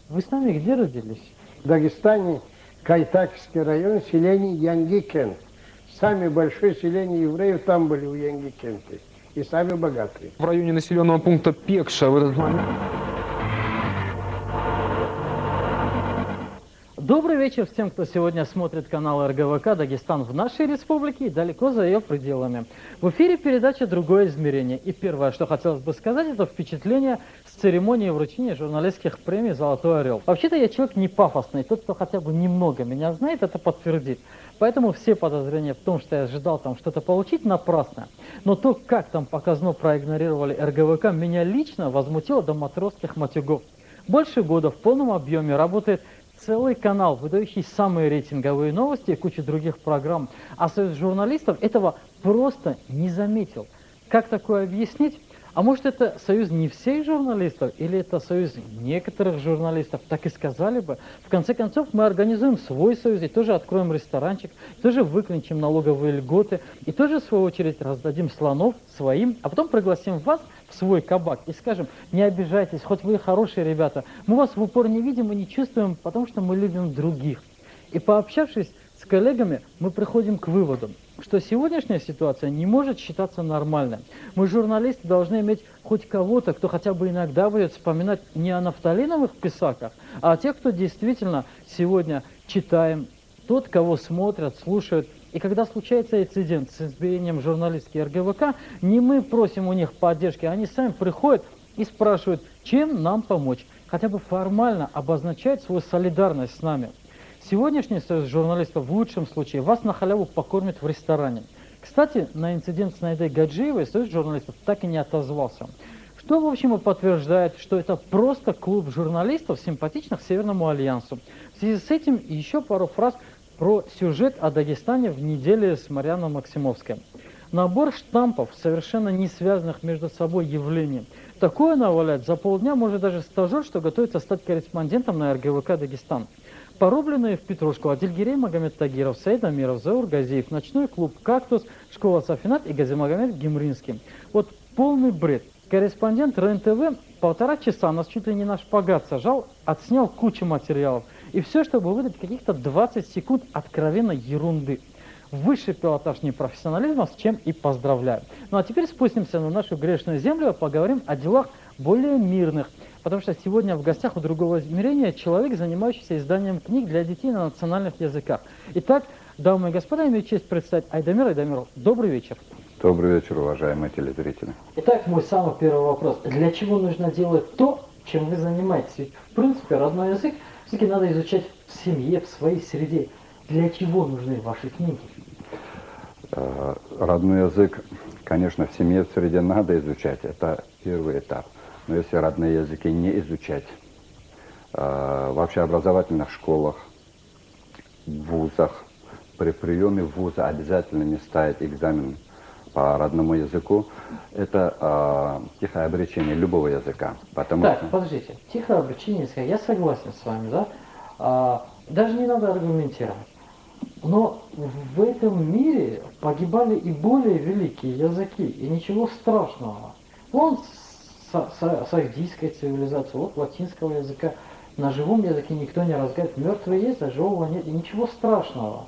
Вы сами где родились? В Дагестане, Кайтакский район, селение Янгикен. Самое большое селение евреев там были у Янгикенты. И самые богатые. В районе населенного пункта Пекша в этот момент... Добрый вечер всем, кто сегодня смотрит канал РГВК «Дагестан» в нашей республике и далеко за ее пределами. В эфире передача «Другое измерение». И первое, что хотелось бы сказать, это впечатление с церемонии вручения журналистских премий «Золотой орел». Вообще-то я человек не пафосный. Тот, кто хотя бы немного меня знает, это подтвердит. Поэтому все подозрения в том, что я ожидал там что-то получить, напрасно. Но то, как там показно проигнорировали РГВК, меня лично возмутило до матросских матюгов. Больше года в полном объеме работает целый канал, выдающий самые рейтинговые новости и кучу других программ. А союз журналистов этого просто не заметил. Как такое объяснить? А может, это союз не всех журналистов, или это союз некоторых журналистов? Так и сказали бы. В конце концов, мы организуем свой союз, и тоже откроем ресторанчик, тоже выклинчим налоговые льготы, и тоже, в свою очередь, раздадим слонов своим, а потом пригласим вас в свой кабак и скажем: не обижайтесь, хоть вы хорошие ребята, мы вас в упор не видим и не чувствуем, потому что мы любим других. И пообщавшись с коллегами, мы приходим к выводу, что сегодняшняя ситуация не может считаться нормальной. Мы, журналисты, должны иметь хоть кого-то, кто хотя бы иногда будет вспоминать не о нафталиновых писаках, а о тех, кто действительно сегодня читаем, тот, кого смотрят, слушают. И когда случается инцидент с избиением журналистки РГВК, не мы просим у них поддержки, они сами приходят и спрашивают, чем нам помочь. Хотя бы формально обозначают свою солидарность с нами. Сегодняшний союз журналистов в лучшем случае вас на халяву покормит в ресторане. Кстати, на инцидент с Найдой Гаджиевой союз журналистов так и не отозвался. Что, в общем, и подтверждает, что это просто клуб журналистов, симпатичных Северному альянсу. В связи с этим еще пару фраз про сюжет о Дагестане в неделе с Марьяной Максимовской. Набор штампов, совершенно не связанных между собой явлений. Такое навалять за полдня может даже стажер, что готовится стать корреспондентом на РГВК «Дагестан». Порубленные в петрушку Адильгерей Магомед Тагиров, Саид Амиров, Заур Газиев, ночной клуб «Кактус», школа Сафинат и Газимагомед Гимринский. Вот полный бред. Корреспондент РЕН-ТВ 1,5 часа нас чуть ли не на шпагат сажал, отснял кучу материалов. И все, чтобы выдать каких-то 20 секунд откровенной ерунды. Высший пилотаж непрофессионализма, с чем и поздравляю. Ну а теперь спустимся на нашу грешную землю и поговорим о делах более мирных. Потому что сегодня в гостях у другого измерения человек, занимающийся изданием книг для детей на национальных языках. Итак, дамы и господа, имею честь представить Айдамир Айдамиров. Добрый вечер. Добрый вечер, уважаемые телезрители. Итак, мой самый первый вопрос. Для чего нужно делать то, чем вы занимаетесь? Ведь, в принципе, родной язык все-таки надо изучать в семье, в своей среде. Для чего нужны ваши книги? Родной язык, конечно, в семье, в среде надо изучать. Это первый этап. Но если родные языки не изучать, в общеобразовательных школах, в вузах, при приеме в вузы обязательно не ставить экзамен по родному языку, это тихое обречение любого языка. Подождите, тихое обречение языка, я согласен с вами, да? Даже не надо аргументировать. Но в этом мире погибали и более великие языки, и ничего страшного. Вон сагдийская цивилизация, вот латинского языка, на живом языке никто не разговаривает, мертвый есть, а живого нет, и ничего страшного.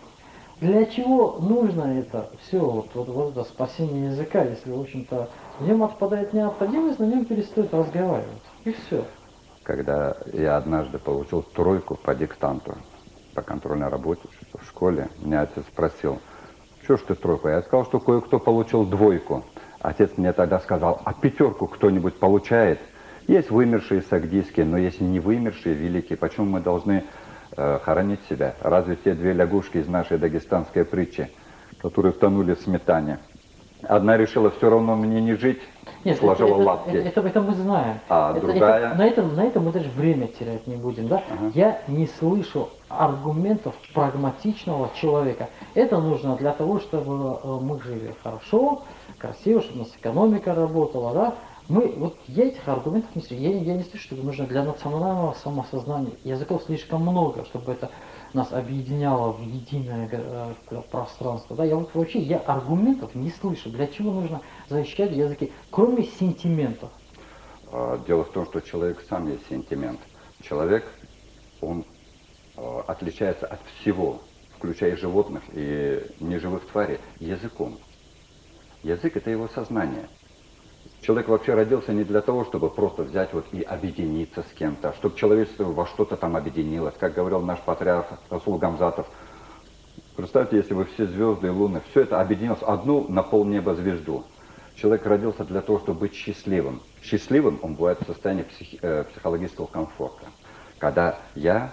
Для чего нужно это все, вот это спасение языка, если, в общем-то, в нем отпадает необходимость, на нем перестают разговаривать, и все. Когда я однажды получил 3 по диктанту, по контрольной работе в школе, меня отец спросил: что ж ты 3? Я сказал, что кое-кто получил 2. Отец мне тогда сказал: а 5 кто-нибудь получает? Есть вымершие сагдийские, но есть не вымершие великие. Почему мы должны хоронить себя? Разве те 2 лягушки из нашей дагестанской притчи, которые тонули в сметане, одна решила все равно мне не жить, сложила лапки? Это мы знаем. А другая... На этом мы даже время терять не будем. Да? Ага. Я не слышу аргументов прагматичного человека. Это нужно для того, чтобы мы жили хорошо, красиво, чтобы у нас экономика работала. Да? Я этих аргументов не слышу. Я не слышу, что это нужно для национального самосознания. Языков слишком много, чтобы это нас объединяло в единое пространство. Да? Я аргументов не слышу. Для чего нужно защищать языки, кроме сентиментов? Дело в том, что человек сам есть сентимент. Человек он отличается от всего, включая животных и неживых тварей, языком. Язык – это его сознание. Человек вообще родился не для того, чтобы просто взять вот и объединиться с кем-то, чтобы человечество во что-то там объединилось. Как говорил наш патриарх Расул Гамзатов, представьте, если бы все звезды и луны, все это объединилось в одну на полнеба звезду. Человек родился для того, чтобы быть счастливым. Счастливым он бывает в состоянии психологического комфорта. Когда я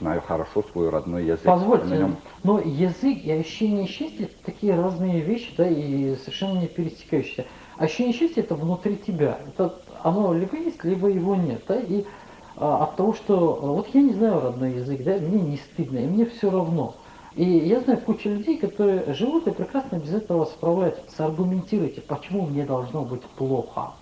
знаю хорошо свой родной язык. Позвольте, но язык и ощущение счастья – это такие разные вещи, да, и совершенно не пересекающиеся. Ощущение счастья – это внутри тебя. Это оно либо есть, либо его нет. Да, и от того, что вот я не знаю родной язык, да, мне не стыдно, и мне все равно. И я знаю кучу людей, которые живут и прекрасно без этого справляются. Саргументируйте, почему мне должно быть плохо.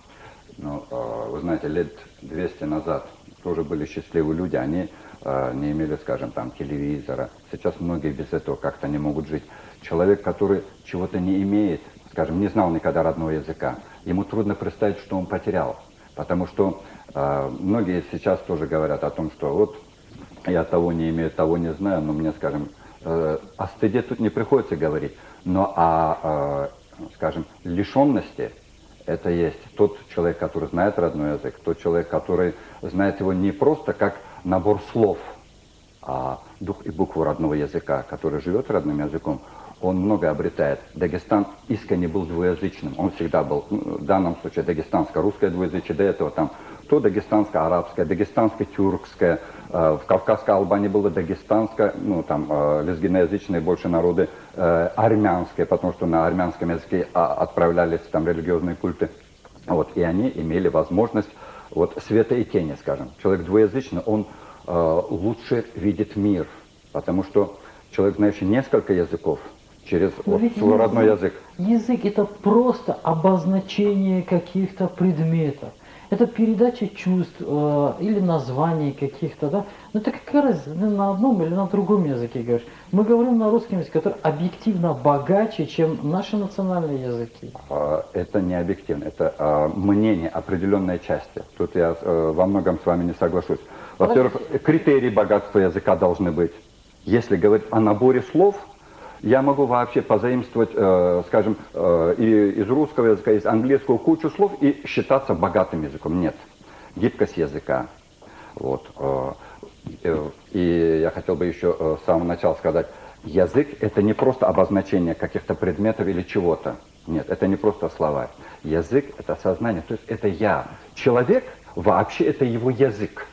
Ну, вы знаете, лет 200 назад тоже были счастливые люди, они не имели, скажем, там, телевизора. Сейчас многие без этого как-то не могут жить. Человек, который чего-то не имеет, скажем, не знал никогда родного языка, ему трудно представить, что он потерял. Потому что многие сейчас тоже говорят о том, что вот я того не имею, того не знаю, но мне, скажем, о стыде тут не приходится говорить, но о, скажем, лишенности это есть тот человек, который знает родной язык, тот человек, который знает его не просто как набор слов, а дух и букву родного языка, который живет родным языком, он много обретает. Дагестан искренне был двуязычным, он всегда был, в данном случае дагестанско-русское двуязычие, до этого там то дагестанско-арабское, дагестанско-тюркское, в Кавказской Албании было дагестанско, ну там лезгиноязычные больше народы, армянское, потому что на армянском языке отправлялись там религиозные культы. Вот, и они имели возможность вот, света и тени, скажем. Человек двуязычный, он лучше видит мир, потому что человек, знающий несколько языков, через вот, свой родной язык. Язык – это просто обозначение каких-то предметов. Это передача чувств или названий каких-то, да. Но это какая разница, на одном или на другом языке говоришь. Мы говорим на русском языке, который объективно богаче, чем наши национальные языки. Это не объективно, это мнение определенной части. Тут я во многом с вами не соглашусь. Во-первых, критерии богатства языка должны быть. Если говорить о наборе слов, я могу вообще позаимствовать, скажем, и из русского языка, из английского кучу слов и считаться богатым языком. Нет. Гибкость языка. Вот. И я хотел бы еще с самого начала сказать, язык – это не просто обозначение каких-то предметов или чего-то. Нет, это не просто слова. Язык – это сознание, то есть это я. Человек вообще – это его язык.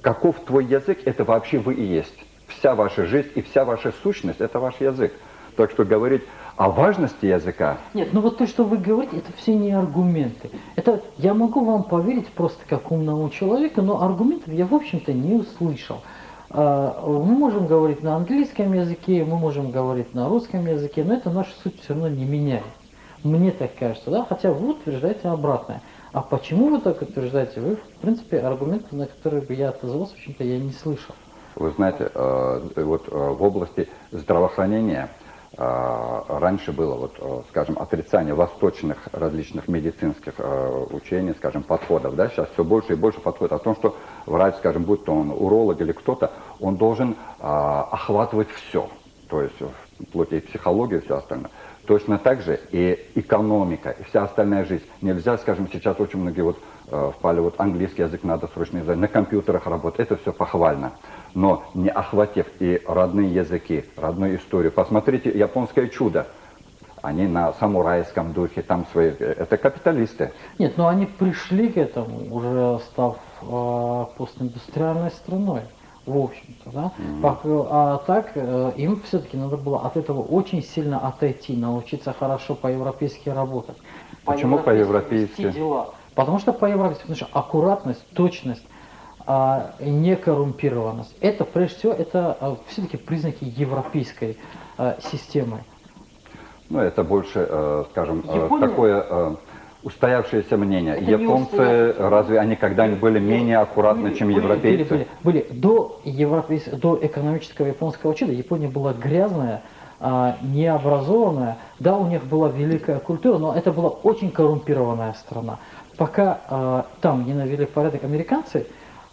Каков твой язык – это вообще вы и есть. Вся ваша жизнь и вся ваша сущность – это ваш язык. Так что говорить о важности языка... Нет, ну вот то, что вы говорите, это все не аргументы. Это я могу вам поверить просто как умному человеку, но аргументов я, в общем-то, не услышал. Мы можем говорить на английском языке, мы можем говорить на русском языке, но это нашу суть все равно не меняет. Мне так кажется, да? Хотя вы утверждаете обратное. А почему вы так утверждаете? Вы, в принципе, аргументы, на которые бы я отозвался, в общем-то, я не слышал. Вы знаете, вот в области здравоохранения раньше было, вот, скажем, отрицание восточных различных медицинских учений, скажем, подходов. Да? Сейчас все больше и больше подходит о том, что врач, скажем, будь то он уролог или кто-то, он должен охватывать все. То есть вплоть и психологию и все остальное. Точно так же и экономика, и вся остальная жизнь. Нельзя, скажем, сейчас очень многие вот впали, вот английский язык надо срочно изучать, на компьютерах работать, это все похвально. Но не охватив и родные языки, родную историю. Посмотрите «Японское чудо». Они на самурайском духе, там свои... Это капиталисты. Нет, но они пришли к этому, уже став постиндустриальной страной, в общем-то, да? А так им все-таки надо было от этого очень сильно отойти, научиться хорошо по-европейски работать. Почему по-европейски? Потому что по-европейски, потому что аккуратность, точность, некоррумпированность. Это, прежде всего, это все-таки признаки европейской системы. Ну, это больше, скажем, такое устоявшееся мнение. Это японцы, разве они когда-нибудь были менее аккуратны, чем европейцы? Были. До экономического японского чуда Япония была грязная, необразованная. Да, у них была великая культура, но это была очень коррумпированная страна. Пока там не навели порядок американцы,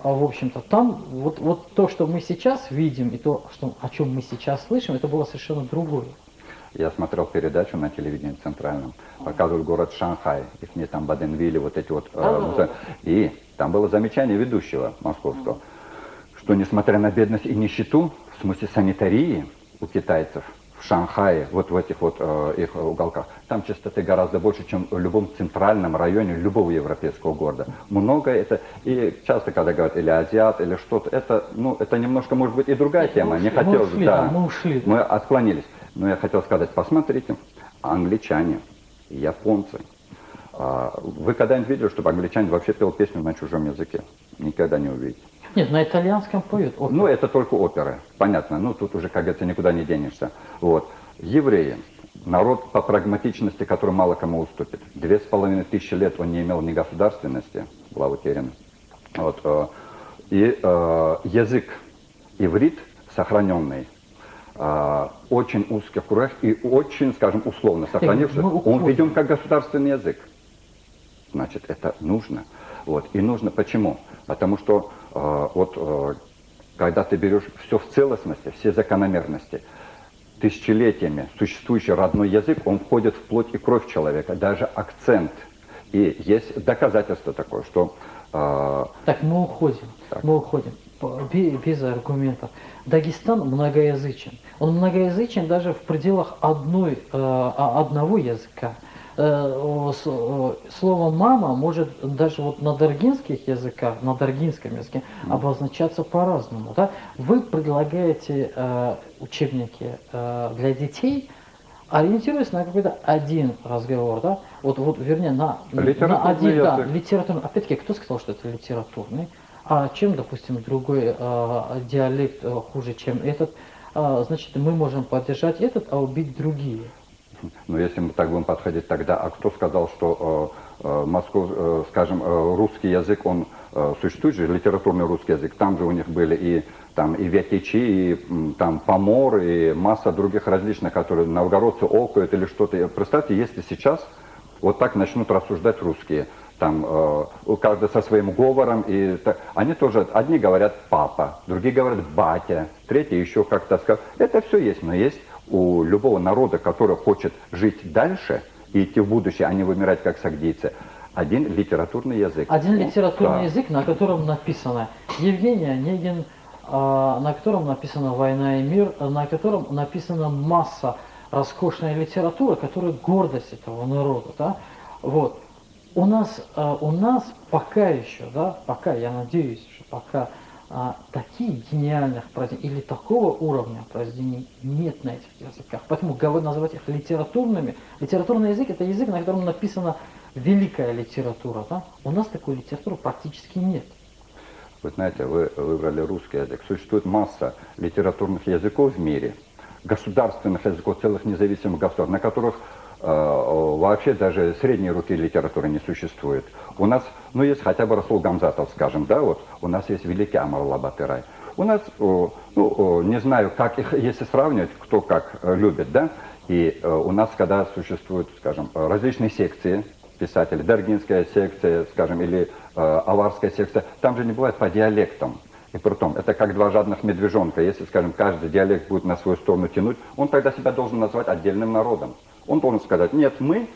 в общем-то, там вот то, что мы сейчас видим, и то, о чем мы сейчас слышим, это было совершенно другое. Я смотрел передачу на телевидении центральном, показывали город Шанхай, их не там Баденвилли, вот эти вот. И там было замечание ведущего московского, что несмотря на бедность и нищету, в смысле санитарии у китайцев, в Шанхае, вот в этих вот их уголках, там чистоты гораздо больше, чем в любом центральном районе любого европейского города. Много это, и часто, когда говорят, или азиат, или что-то, это, ну, это немножко, может быть, и другая тема. Не хотелось, да, мы отклонились. Но я хотел сказать, посмотрите, англичане, японцы. Вы когда-нибудь видели, чтобы англичанин вообще пел песню на чужом языке? Никогда не увидите. Нет, на итальянском поют оперы. Ну, это только оперы, понятно. Ну, тут уже, как говорится, никуда не денешься. Вот. Евреи, народ по прагматичности, который мало кому уступит. 2500 лет он не имел ни государственности, была утеряна. Вот. И язык иврит, сохраненный, очень узких кругах и очень, скажем, условно сохранившийся, он введен как государственный язык. Значит, это нужно. Вот. И нужно почему? Потому что когда ты берешь все в целостности, все закономерности, тысячелетиями существующий родной язык, он входит в плоть и кровь человека, даже акцент. И есть доказательство такое, что... Так, мы уходим, без аргументов. Дагестан многоязычен. Он многоязычен даже в пределах одного языка. Слово «мама» может даже вот на даргинских языках, на даргинском языке обозначаться по-разному. Да? Вы предлагаете учебники для детей, ориентируясь на какой-то один разговор, да? Вернее, на один, да, литературный. Опять-таки, кто сказал, что это литературный? А чем, допустим, другой диалект хуже, чем этот? Значит, мы можем поддержать этот, а убить другие. Но если мы так будем подходить, тогда, а кто сказал, что скажем, русский язык, он существует же, литературный русский язык, там же у них были и вятичи, и там помор, и масса других различных, которые новгородцы окают или что-то. Представьте, если сейчас вот так начнут рассуждать русские, там каждый со своим говором, и они тоже, одни говорят папа, другие говорят батя, третьи еще как-то скажут. Это все есть, но есть у любого народа, который хочет жить дальше и идти в будущее, а не вымирать как сагдийцы, один литературный язык. Один литературный язык, на котором написано Евгений Онегин, на котором написана «Война и мир», на котором написана масса роскошной литературы, которая гордость этого народа. Да? Вот. У нас пока еще, да, пока, я надеюсь, что пока таких гениальных произведений или такого уровня произведений нет на этих языках. Поэтому называть их литературными. Литературный язык – это язык, на котором написана великая литература. Да? У нас такой литературы практически нет. Вы знаете, вы выбрали русский язык. Существует масса литературных языков в мире, государственных языков, целых независимых государств, на которых вообще даже средней руки литературы не существует. У нас, есть хотя бы Расул Гамзатов, скажем, да, вот, у нас есть великий Амарло Батырай. У нас, не знаю, как их, если сравнивать, кто как любит, да, и у нас, когда существуют, скажем, различные секции писателей, даргинская секция, скажем, или аварская секция, там же не бывает по диалектам. И притом, это как два жадных медвежонка. Если, скажем, каждый диалект будет на свою сторону тянуть, он тогда себя должен назвать отдельным народом. Он должен сказать, нет, мы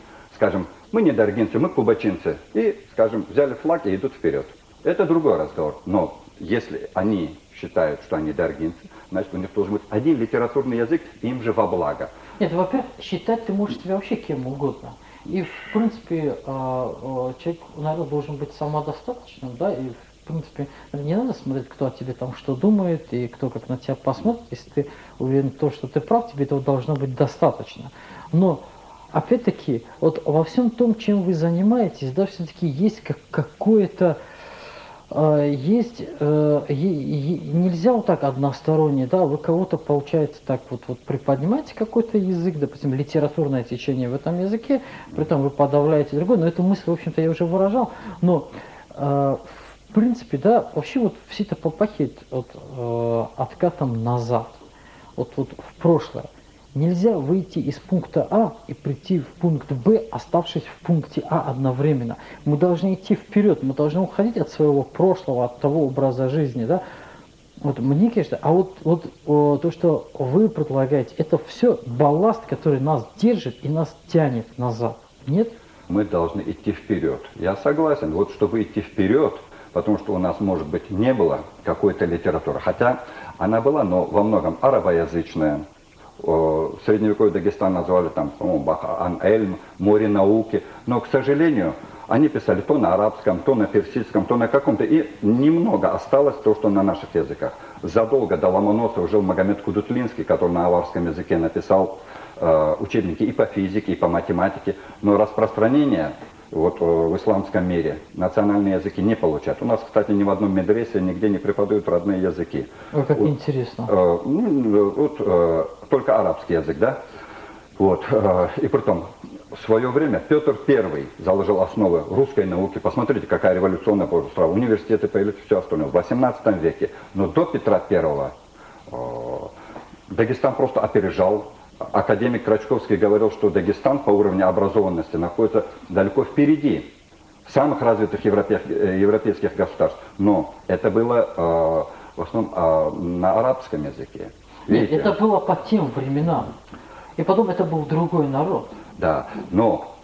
не даргинцы, мы кубачинцы. И, скажем, взяли флаг и идут вперед. Это другой разговор. Но если они считают, что они даргинцы, значит, у них должен быть один литературный язык, им же во благо. Нет, во-первых, считать ты можешь себя вообще кем угодно. И, в принципе, человек, наверное, должен быть самодостаточным, да, и, в принципе, не надо смотреть, кто о тебе там что думает, и кто как на тебя посмотрит. Если ты уверен в том, что ты прав, тебе этого должно быть достаточно. Но, опять-таки, вот во всем том, чем вы занимаетесь, да, все-таки есть какое-то... нельзя вот так односторонне, да, вы кого-то, получается, так вот приподнимаете какой-то язык, допустим, литературное течение в этом языке, при этом вы подавляете другой, но эту мысль, в общем-то, я уже выражал, но, в принципе, да, вообще вот все это попахивает откатом назад, вот в прошлое. Нельзя выйти из пункта А и прийти в пункт Б, оставшись в пункте А одновременно. Мы должны идти вперед, мы должны уходить от своего прошлого, от того образа жизни, да. Вот мне кажется, то, что вы предлагаете, это все балласт, который нас держит и нас тянет назад. Нет? Мы должны идти вперед. Я согласен, вот чтобы идти вперед, потому что у нас, может быть, не было какой-то литературы, хотя она была, но во многом арабоязычная. В средневековье Дагестан назвали там, по-моему, Бах-ан-Эльм, море науки, но, к сожалению, они писали то на арабском, то на персидском, то на каком-то, и немного осталось то, что на наших языках. Задолго до Ломоносова жил Магомед Кудутлинский, который на аварском языке написал учебники и по физике, и по математике, но распространение вот в исламском мире национальные языки не получают. У нас, кстати, ни в одном медресе нигде не преподают родные языки. Ой, как интересно. Только арабский язык, да? Вот. И притом, в свое время Петр I заложил основы русской науки. Посмотрите, какая революционная страна. Университеты появились, все остальное. В 18 веке. Но до Петра I Дагестан просто опережал. Академик Крачковский говорил, что Дагестан по уровню образованности находится далеко впереди самых развитых европейских государств. Но это было в основном на арабском языке. Нет, это было по тем временам. И потом это был другой народ. Да, но,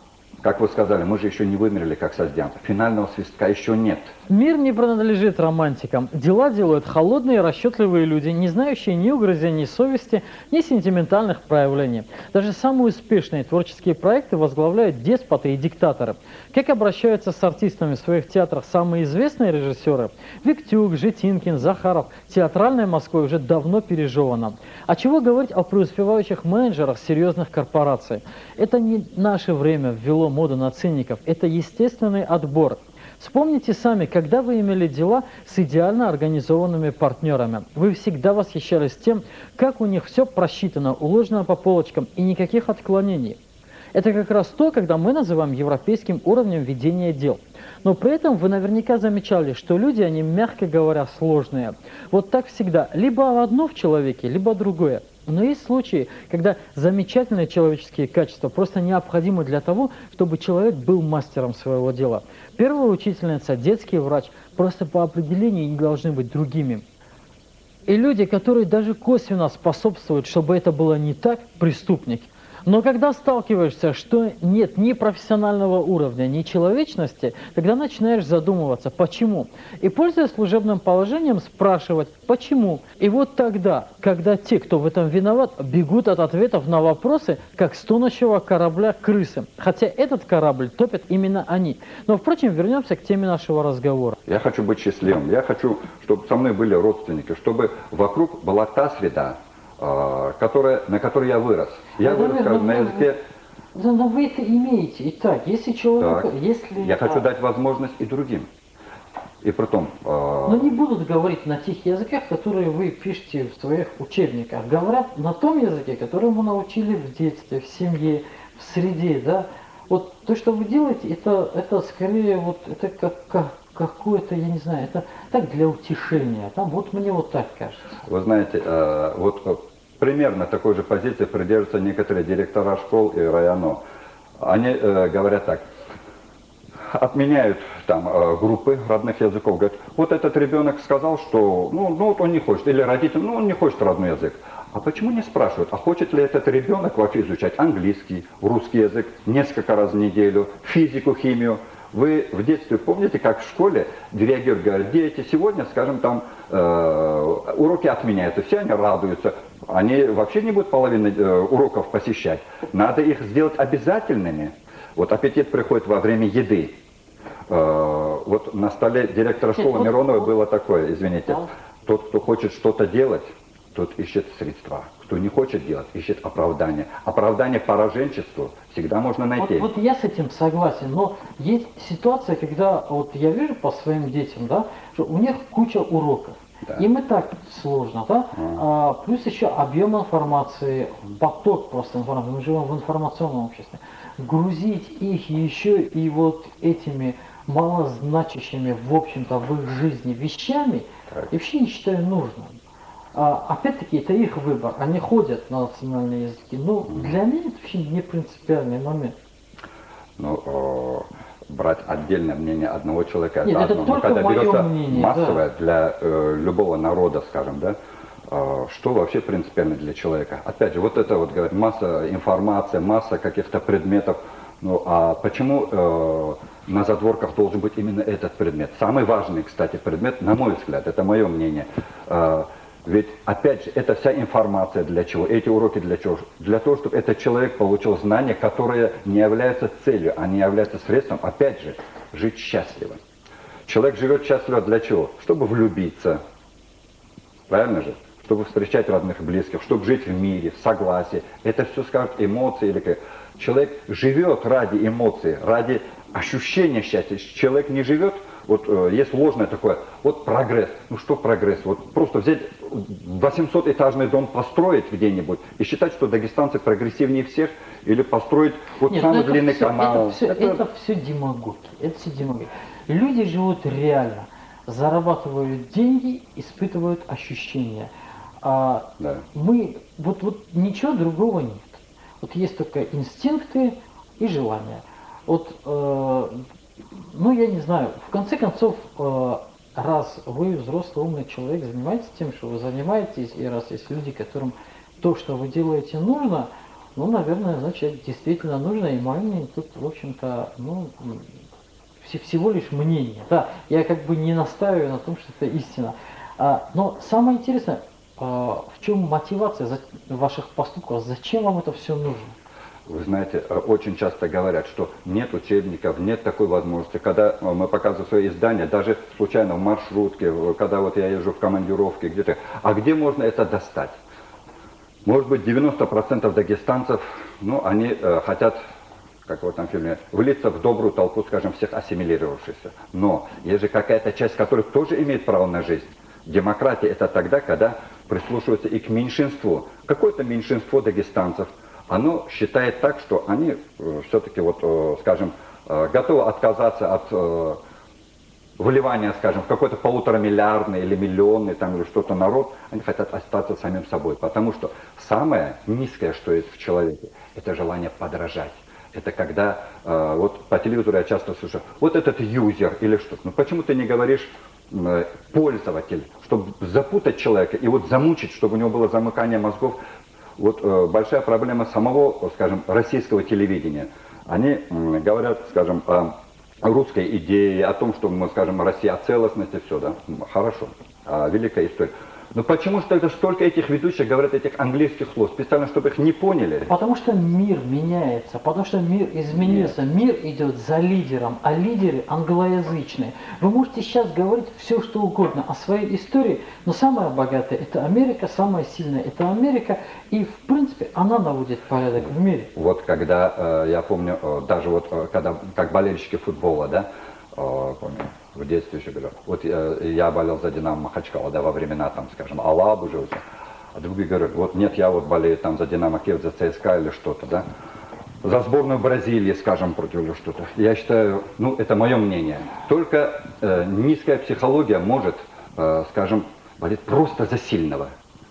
как вы сказали, мы же еще не вымерли как созданцы. Финального свистка еще нет. Мир не принадлежит романтикам. Дела делают холодные и расчетливые люди, не знающие ни угрызений совести, ни сентиментальных проявлений. Даже самые успешные творческие проекты возглавляют деспоты и диктаторы. Как обращаются с артистами в своих театрах самые известные режиссеры? Виктюк, Житинкин, Захаров. Театральная Москва уже давно пережевана. А чего говорить о преуспевающих менеджерах серьезных корпораций? Это не наше время ввело моду на циников. Это естественный отбор. Вспомните сами, когда вы имели дела с идеально организованными партнерами. Вы всегда восхищались тем, как у них все просчитано, уложено по полочкам и никаких отклонений. Это как раз то, когда мы называем европейским уровнем ведения дел. Но при этом вы наверняка замечали, что люди, они, мягко говоря, сложные. Вот так всегда. Либо одно в человеке, либо другое. Но есть случаи, когда замечательные человеческие качества просто необходимы для того, чтобы человек был мастером своего дела. Первая учительница, детский врач просто по определению не должны быть другими. И люди, которые даже косвенно способствуют, чтобы это было не так, преступники. Но когда сталкиваешься, что нет ни профессионального уровня, ни человечности, тогда начинаешь задумываться, почему. И, пользуясь служебным положением, спрашивать, почему. И вот тогда, когда те, кто в этом виноват, бегут от ответов на вопросы, как с тонущего корабля крысы. Хотя этот корабль топят именно они. Но, впрочем, вернемся к теме нашего разговора. Я хочу быть счастливым. Я хочу, чтобы со мной были родственники, чтобы вокруг была та среда, на которой я вырос. Я вырос на языке... Но вы это имеете. Итак, если человек... Так, если... Я хочу дать возможность и другим. И притом... Но не будут говорить на тех языках, которые вы пишете в своих учебниках. Говорят на том языке, которому научили в детстве, в семье, в среде. Да? Вот то, что вы делаете, это скорее вот это как какое-то, я не знаю, это так для утешения. Там, вот мне вот так кажется. Вы знаете, вот примерно такой же позиции придерживаются некоторые директора школ и районов. Они говорят так, отменяют там группы родных языков, говорят, вот этот ребенок сказал, что вот он не хочет, или родитель, он не хочет родной язык. А почему не спрашивают, а хочет ли этот ребенок вообще изучать английский, русский язык несколько раз в неделю, физику, химию? Вы в детстве помните, как в школе директор говорит, дети, сегодня, скажем, там уроки отменяются, все они радуются, они вообще не будут половины уроков посещать. Надо их сделать обязательными. Вот аппетит приходит во время еды. Вот на столе директора школы Мироновой было такое, извините, тот, кто хочет что-то делать, тот ищет средства. Кто не хочет делать, ищет оправдание. Оправдание пораженчеству всегда можно найти. Вот я с этим согласен, но есть ситуация, когда вот я вижу по своим детям, да, что у них куча уроков. Да. Им и так сложно, да? Плюс еще объем информации, поток просто информации. Мы живем в информационном обществе. Грузить их еще и вот этими малозначащими, в общем-то, в их жизни вещами, я вообще не считаю нужным. Опять-таки, это их выбор. Они ходят на национальные языки. Но для меня это вообще не принципиальный момент. Ну, брать отдельное мнение одного человека, Нет, это одно. только Но когда мое берется мнение, массовое да. для любого народа, скажем, да, что вообще принципиально для человека? Опять же, вот это вот, говорят, масса информации, масса каких-то предметов. Ну, а почему на задворках должен быть именно этот предмет? Самый важный, кстати, предмет, на мой взгляд, это мое мнение. Ведь, опять же, это вся информация для чего? Эти уроки для чего? Для того, чтобы этот человек получил знания, которые не являются целью, они являются средством, опять же, жить счастливо. Человек живет счастливо для чего? Чтобы влюбиться. Правильно же? Чтобы встречать родных и близких, чтобы жить в мире, в согласии. Это все, скажут, эмоции или как. Человек живет ради эмоций, ради ощущения счастья. Человек не живет, вот есть ложное такое, вот прогресс. Ну что прогресс? Вот просто взять 800-этажный дом, построить где-нибудь и считать, что дагестанцы прогрессивнее всех, или построить вот Нет, самый длинный канал. Это все демагогия. Это все демагогия. Люди живут реально, зарабатывают деньги, испытывают ощущения. Да. Мы, вот ничего другого нет. Вот есть только инстинкты и желания. Вот, ну я не знаю, в конце концов, раз вы взрослый умный человек, занимаетесь тем, что вы занимаетесь, и раз есть люди, которым то, что вы делаете, нужно, ну, наверное, значит, действительно нужно, и мое мнение тут, в общем-то, ну, всего лишь мнение. Да, я как бы не настаиваю на том, что это истина. Но самое интересное, в чем мотивация ваших поступков, зачем вам это все нужно? Вы знаете, очень часто говорят, что нет учебников, нет такой возможности. Когда мы показываем свои издания, даже случайно в маршрутке, когда вот я езжу в командировке где-то, а где можно это достать? Может быть, 90% дагестанцев, ну, они хотят, как в этом фильме, влиться в добрую толпу, скажем, всех ассимилировавшихся. Но есть же какая-то часть, которая тоже имеет право на жизнь. Демократия – это тогда, когда прислушиваются и к меньшинству. Какое-то меньшинство дагестанцев, оно считает так, что они все-таки, вот, скажем, готовы отказаться от вливания, скажем, в какой-то полуторамиллиардный или миллионный там, или что-то народ, они хотят остаться самим собой. Потому что самое низкое, что есть в человеке, это желание подражать. Это когда, вот по телевизору я часто слышу, вот этот юзер или что-то. Ну почему ты не говоришь пользователь, чтобы запутать человека и вот замучить, чтобы у него было замыкание мозгов? Вот большая проблема самого, скажем, российского телевидения. Они говорят, скажем, о русской идее, о том, что мы, скажем, Россия, о целостности, все, да, хорошо, великая история. Но почему же тогда столько этих ведущих говорят этих английских слов, специально, чтобы их не поняли? Потому что мир меняется, потому что мир изменился, Нет. мир идет за лидером, а лидеры англоязычные. Вы можете сейчас говорить все, что угодно о своей истории, но самая богатая – это Америка, самая сильная – это Америка, и, в принципе, она наводит порядок в мире. Вот когда, я помню, даже вот когда, как болельщики футбола, да, помню, в детстве еще говорю, вот я болел за Динамо Махачкала, да, во времена, там, скажем, Алаб уже, а другие говорят, вот нет, я вот болею там за Динамо Киев, за ЦСКА или что-то, да, за сборную Бразилии, скажем, против или что-то. Я считаю, ну, это мое мнение, только низкая психология может, скажем, болеть просто за сильного.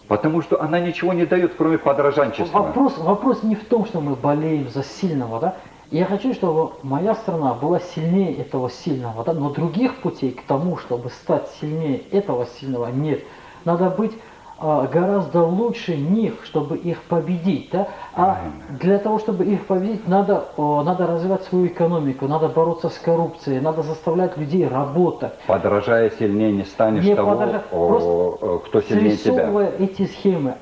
Потому что она ничего не дает, кроме подражанчества. Вопрос не в том, что мы болеем за сильного, да? Я хочу, чтобы моя страна была сильнее этого сильного, да? Но других путей к тому, чтобы стать сильнее этого сильного, нет. Надо быть гораздо лучше них, чтобы их победить, да? А для того, чтобы их победить, надо развивать свою экономику, надо бороться с коррупцией, надо заставлять людей работать. Подражая сильнее не станешь кто сильнее тебя. Срисовывая эти схемы,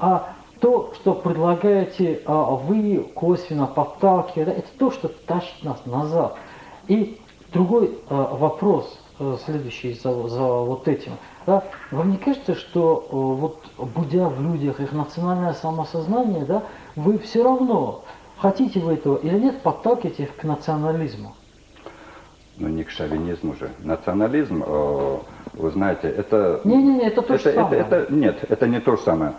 то, что предлагаете вы, косвенно подталкивая, да, это то, что тащит нас назад. И другой вопрос, следующий за вот этим. Да, вам не кажется, что вот будя в людях их национальное самосознание, да, вы все равно, хотите вы этого или нет, подталкиваете их к национализму? Ну не к шовинизму же. Национализм, вы знаете, это... Не, это то же самое. Нет, это не то же самое.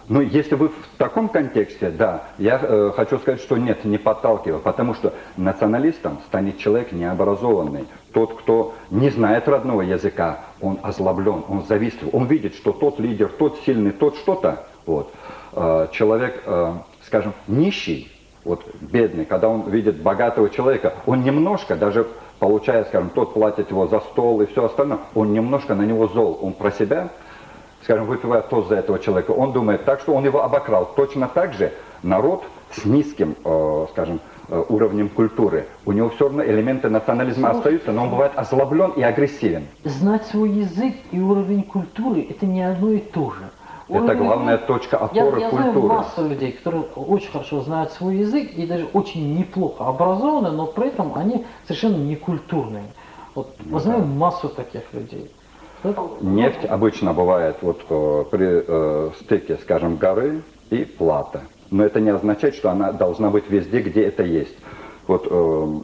Ну, если вы в таком контексте, да, я хочу сказать, что нет, не подталкиваю, потому что националистом станет человек необразованный. Тот, кто не знает родного языка, он озлоблен, он завистлив, он видит, что тот лидер, тот сильный, тот что-то. Вот. Человек, скажем, нищий, вот бедный, когда он видит богатого человека, он немножко, даже получая, скажем, тот платит его за стол и все остальное, он немножко на него зол, он про себя, скажем, выпивает тост за этого человека, он думает так, что он его обокрал. Точно так же народ с низким, скажем, уровнем культуры, у него все равно элементы национализма остаются, но он бывает озлоблен и агрессивен. Знать свой язык и уровень культуры – это не одно и то же. Это главная точка опоры я культуры. Я знаю массу людей, которые очень хорошо знают свой язык и даже очень неплохо образованы, но при этом они совершенно не культурные. Вот, мы знаем массу таких людей. Нефть обычно бывает вот при стыке, скажем, горы и плата. Но это не означает, что она должна быть везде, где это есть. Вот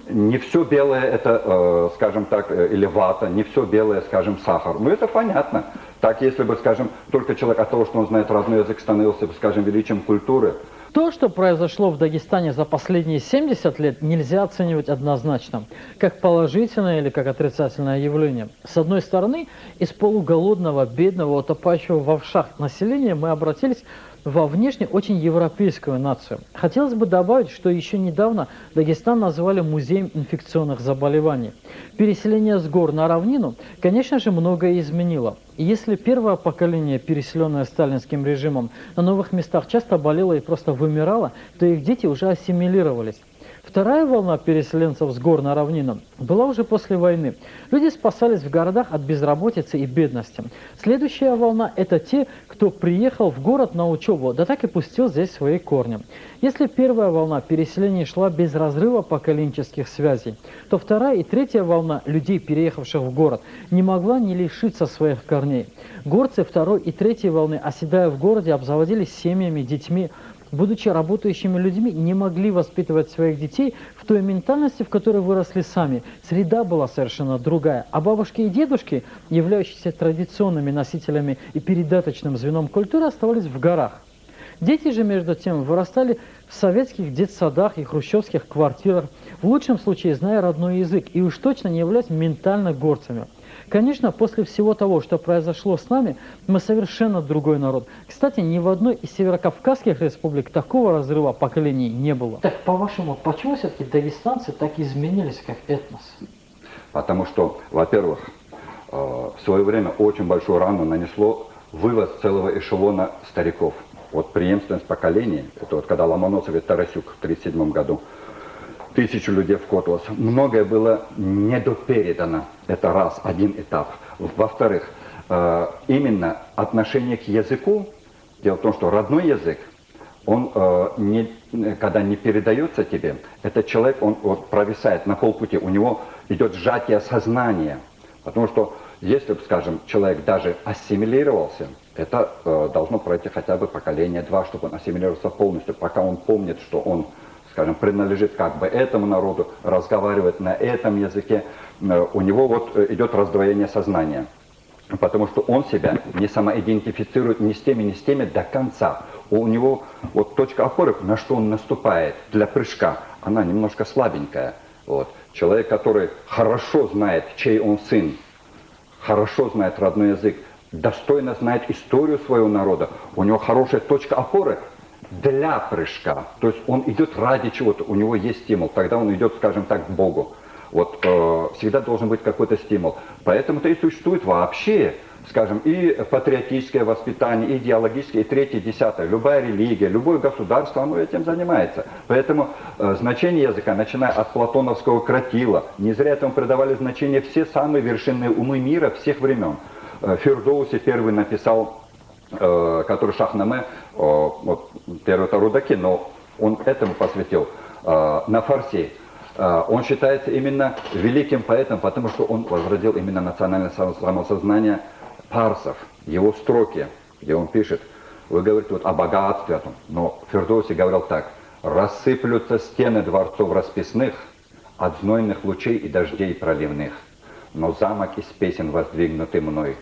не все белое это, скажем так, или вата, не все белое, скажем, сахар. Ну это понятно. Так, если бы, скажем, только человек от того, что он знает родной язык, становился бы, скажем, величием культуры. То, что произошло в Дагестане за последние 70 лет, нельзя оценивать однозначно, как положительное или как отрицательное явление. С одной стороны, из полуголодного, бедного, утопающего во вшах населения мы обратились во внешне очень европейскую нацию. Хотелось бы добавить, что еще недавно Дагестан назвали музеем инфекционных заболеваний. Переселение с гор на равнину, конечно же, многое изменило. И если первое поколение, переселенное сталинским режимом, на новых местах часто болело и просто вымирало, то их дети уже ассимилировались. Вторая волна переселенцев с гор на равнину была уже после войны. Люди спасались в городах от безработицы и бедности. Следующая волна – это те, кто приехал в город на учебу, да так и пустил здесь свои корни. Если первая волна переселения шла без разрыва поколенческих связей, то вторая и третья волна людей, переехавших в город, не могла не лишиться своих корней. Горцы второй и третьей волны, оседая в городе, обзаводились семьями, детьми. Будучи работающими людьми, не могли воспитывать своих детей в той ментальности, в которой выросли сами. Среда была совершенно другая. А бабушки и дедушки, являющиеся традиционными носителями и передаточным звеном культуры, оставались в горах. Дети же, между тем, вырастали в советских детсадах и хрущевских квартирах, в лучшем случае зная родной язык, и уж точно не являясь ментально горцами. Конечно, после всего того, что произошло с нами, мы совершенно другой народ. Кстати, ни в одной из северокавказских республик такого разрыва поколений не было. Так, по-вашему, почему все-таки дагестанцы так изменились, как этнос? Потому что, во-первых, в свое время очень большую рану нанесло вывоз целого эшелона стариков. Вот преемственность поколений, это вот когда Ломоносов и Тарасюк в 1937 году, 1000 людей в Котлас. Многое было недопередано. Это раз, один этап. Во-вторых, именно отношение к языку. Дело в том, что родной язык, он, когда не передается тебе, этот человек, он вот провисает на полпути, у него идет сжатие сознания. Потому что если, скажем, человек даже ассимилировался, это должно пройти хотя бы поколение два, чтобы он ассимилировался полностью, пока он помнит, что он, скажем, принадлежит как бы этому народу, разговаривает на этом языке, у него вот идет раздвоение сознания. Потому что он себя не самоидентифицирует ни с теми до конца. У него вот точка опоры, на что он наступает для прыжка, она немножко слабенькая. Вот. Человек, который хорошо знает, чей он сын, хорошо знает родной язык, достойно знает историю своего народа, у него хорошая точка опоры для прыжка. То есть он идет ради чего-то, у него есть стимул, тогда он идет, скажем так, к Богу. Вот всегда должен быть какой-то стимул. Поэтому-то и существует вообще, скажем, и патриотическое воспитание, и идеологическое, и третье, десятое. Любая религия, любое государство, оно этим занимается. Поэтому значение языка, начиная от платоновского кротила, не зря этому придавали значение все самые вершинные умы мира всех времен. Фирдоуси первый написал, который Шахнаме, вот, первый-то Рудаки, но он этому посвятил, на фарси. Он считается именно великим поэтом, потому что он возродил именно национальное самосознание парсов. Его строки, где он пишет, вы говорите вот о богатстве, но Фирдоуси говорил так: «Рассыплются стены дворцов расписных от знойных лучей и дождей проливных, но замок из песен, воздвигнутый мной,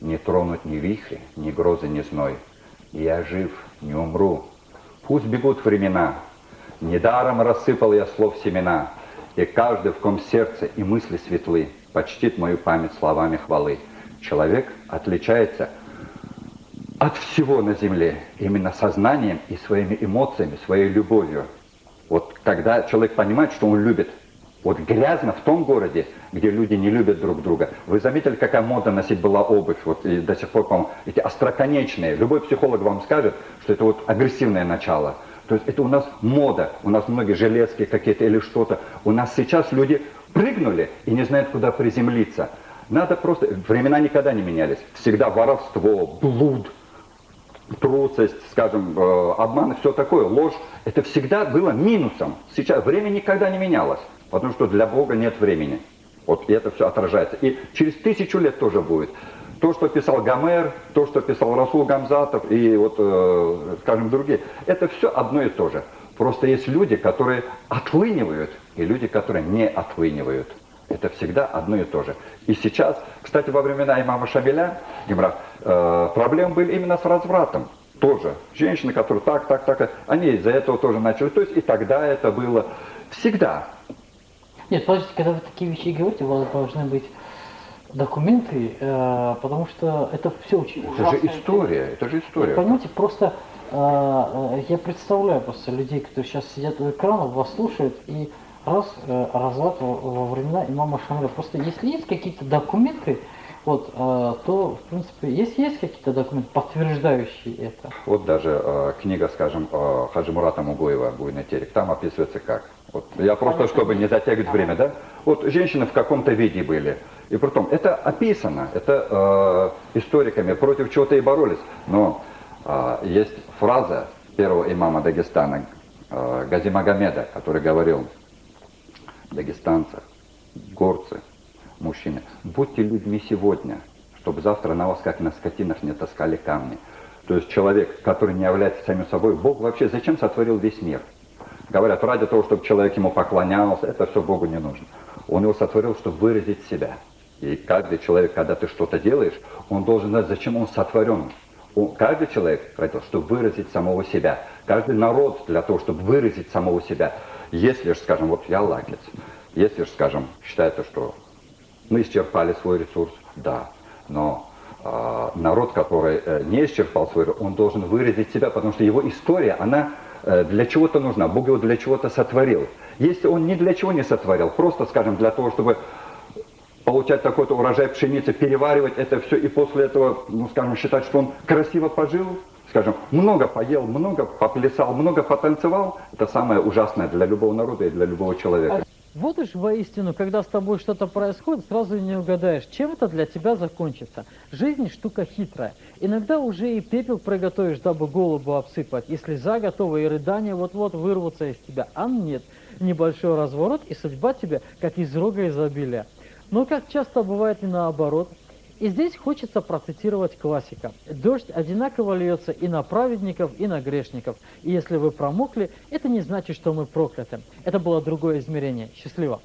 не тронут ни вихри, ни грозы, ни зной. я жив, не умру. Пусть бегут времена, недаром рассыпал я слов семена, и каждый, в ком сердце и мысли светлы, почтит мою память словами хвалы. Человек отличается от всего на земле именно сознанием и своими эмоциями, своей любовью. Вот когда человек понимает, что он любит, вот грязно в том городе, где люди не любят друг друга. Вы заметили, какая мода носить была обувь? Вот и до сих пор, по-моему, эти остроконечные. Любой психолог вам скажет, что это вот агрессивное начало. То есть это у нас мода, у нас многие железки какие-то или что-то. У нас сейчас люди прыгнули и не знают, куда приземлиться. Надо просто... Времена никогда не менялись. Всегда воровство, блуд, трусость, скажем, обман, все такое, ложь. Это всегда было минусом. Сейчас время никогда не менялось. Потому что для Бога нет времени. Вот и это все отражается. И через 1000 лет тоже будет. То, что писал Гомер, то, что писал Расул Гамзатов и вот, скажем, другие, это все одно и то же. Просто есть люди, которые отлынивают, и люди, которые не отлынивают. Это всегда одно и то же. И сейчас, кстати, во времена имама Шамиля, проблемы были именно с развратом. Тоже. Женщины, которые так, они из-за этого тоже начали. То есть и тогда это было всегда. Нет, подождите, когда вы такие вещи говорите, у вас должны быть документы, потому что это все очень ужасно. Это же история. Понимаете, просто я представляю просто людей, которые сейчас сидят у экранов, вас слушают, и развод во времена имама Шамиля. Просто если есть какие-то документы, вот, то, в принципе, есть какие-то документы, подтверждающие это? Вот даже книга, скажем, Хаджи Мурата Мугоева «Буйный терек», там описывается как. Вот, я просто, чтобы не затягивать время, да? Вот женщины в каком-то виде были. И притом, это описано, это историками против чего-то и боролись. Но есть фраза первого имама Дагестана, Гази Магомеда, который говорил: дагестанцы, горцы, мужчины, будьте людьми сегодня, чтобы завтра на вас, как на скотинах, не таскали камни. То есть человек, который не является самим собой, Бог вообще зачем сотворил весь мир? Говорят, ради того, чтобы человек ему поклонялся, это все Богу не нужно. Он его сотворил, чтобы выразить себя. И каждый человек, когда ты что-то делаешь, он должен знать, зачем он сотворен. Каждый человек родился, чтобы выразить самого себя. Каждый народ для того, чтобы выразить самого себя. Если же, скажем, вот я лакец, если же, скажем, считается, что мы исчерпали свой ресурс, да, но народ, который не исчерпал свой ресурс, он должен выразить себя, потому что его история, она для чего-то нужна, Бог его для чего-то сотворил. Если он ни для чего не сотворил, просто, скажем, для того, чтобы получать такой-то урожай пшеницы, переваривать это все и после этого, ну, скажем, считать, что он красиво пожил, скажем, много поел, много поплясал, много потанцевал, это самое ужасное для любого народа и для любого человека. Вот уж воистину, когда с тобой что-то происходит, сразу не угадаешь, чем это для тебя закончится. Жизнь штука хитрая. Иногда уже и пепел приготовишь, дабы голову обсыпать, и слеза готова, и рыдания вот-вот вырвутся из тебя. А нет, небольшой разворот, и судьба тебе, как из рога изобилия. Но как часто бывает и наоборот. И здесь хочется процитировать классика. Дождь одинаково льется и на праведников, и на грешников. И если вы промокли, это не значит, что мы прокляты. Это было другое измерение. Счастливо!